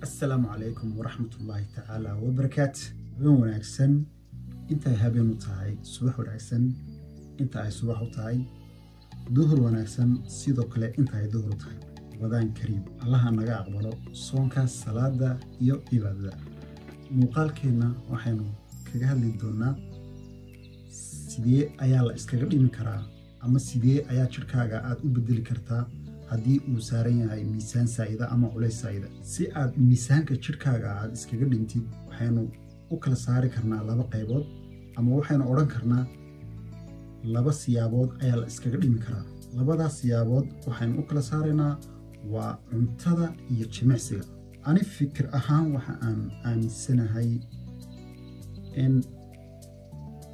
السلام عليكم ورحمة الله تعالى وبركاته. بين وناكسن انت هابين وتاعي صباح وناكسن انت اي صباح وتاعي ظهر وناكسن سيدو كله انت اي ظهر وتاعي رمضان كريم. الله نغا اقبلو صونكا صلاة iyo cibaadada. muuqaalkeena waxaynu kaga hadli doonaa sidee ayaa la iskaga dhimi karaa ama sidee ayaa jirkaaga aad u bedeli kartaa haddii uu saaran yahay miisaan saa'ida ama culays saa'ida. Si aad miisaanka jirkaaga aad iskaga dhintid waxaynu u kala saari karnaa laba qaybood ama waxaynu odhan karnaa laba siyaabood ayaa la iskaga dhimi karaa. labadaas siyaabood waxaynu u kala saaraynaa waa cuntada iyo jimicsiga. ani fikir ahaan waxa aan aaminsanahay in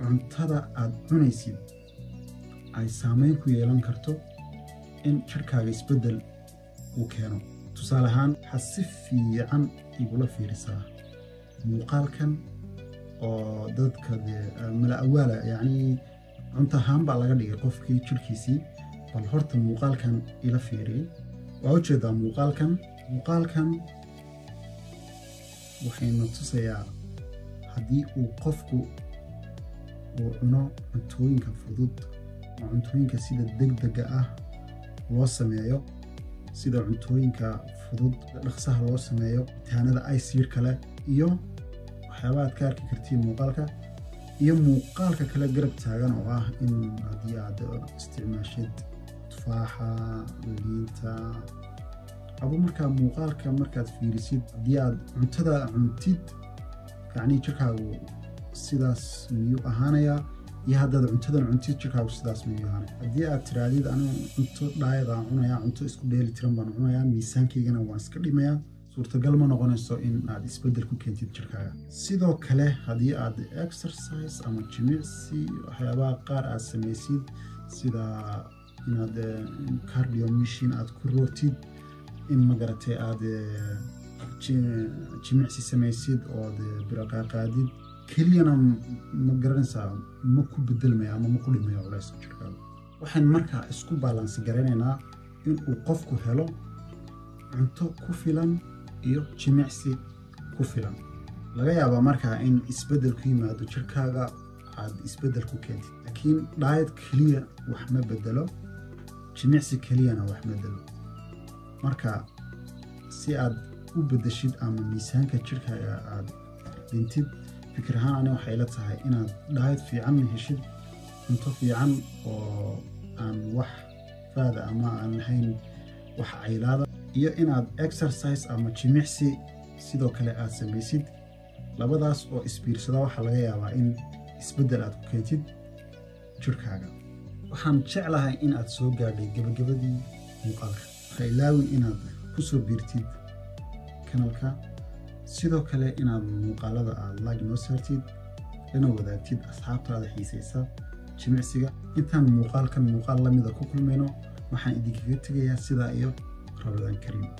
cuntada aad cunaysid ay saameyn ku yeelan karto in jirkaaga isbedel uu keeno. tusaale ahaan waxaad si fiican igula fiirisaa muuqaalkan oo dadka mala awaala yacni cunto ahaan baa laga dhigay qofkii jirkiisii. bal horta muuqaalkan ila fiiriyey waa ujeedaa muuqaalkan waxaynu tusayaa haddii uu qofku uu cuno cuntooyinka fudud ama cuntooyinka sida degdega ah loo sameeyo, sida cuntooyinka fudud dhaqsaha loo sameeyo, taanada aysiir kale iyo waxyaabaha aad ka arki kartiin muuqaalka iyo muuqaalka kale garab taagan oo ah in haddii aad isticmaashid tufaaxa, liinta aba markaa muuqaalka markaad fiirisid haddii aad cuntada cuntid yacni jirkaagu sidaas miyuu ahaanayaa iyo haddaad cuntadan cuntid jirkaagu sidaas miyuu ahaanaya. haddii aad tiraadid anigu cunto dhaayad aan cunayaa, cunto isku dheeli tiran baan cunayaa, miisaankaygana waan iska dhimayaa, suurtagal ma noqonayso in aad isbeddel ku keentid jirkaaga. sidoo kale haddii aad exercise ama jimicsi waxyaabaha qaar aad samaysid sida inaad cardio machine aad ku rootid, in magaratay aad jimicsi samaysid oo aad biraqaaqaadid keliyana ma garanaysaa ma ku bedelmaya ama ma ku dhimaya culayska jirkaaga. waxaan markaa isku baalansi garanaynaa in uu qofku helo cunto ku filan iyo jimicsi ku filan. laga yaabaa markaa in isbeddel ku yimaado jirkaaga aad isbeddel ku keentid, laakiin diet keliya wax ma bedelo, jimicsi keliyana wax ma bedelo. marka si aad u bedeshid ama miisaanka jirkaaga aad dhintid, fikir ahaan ani waxay la tahay inaad diet fiican heshid, cunto fiican oo aan wax faada ama aan lahayn wax caylaada, iyo inaad exercise ama jimicsi sidoo kale aad samaysid. labadaas oo isbiirsada waxaa laga yaabaa in isbeddel aad ku keentid jirkaaga. waxaan jeclahay in aad soo gaadhay gabagabadii muuqaalka. waxaa ilaawin inaad ku soo biirtid kanalka, sidoo kale inaad muuqaalada aad like noo saartid lana wadaagtid asxaabtaada xiisaysa jimicsiga. intaan muuqaalkan muuqaal lamida ku kulmayno waxaan idinkaga tegayaa sidaa iyo Ramadan Kariim.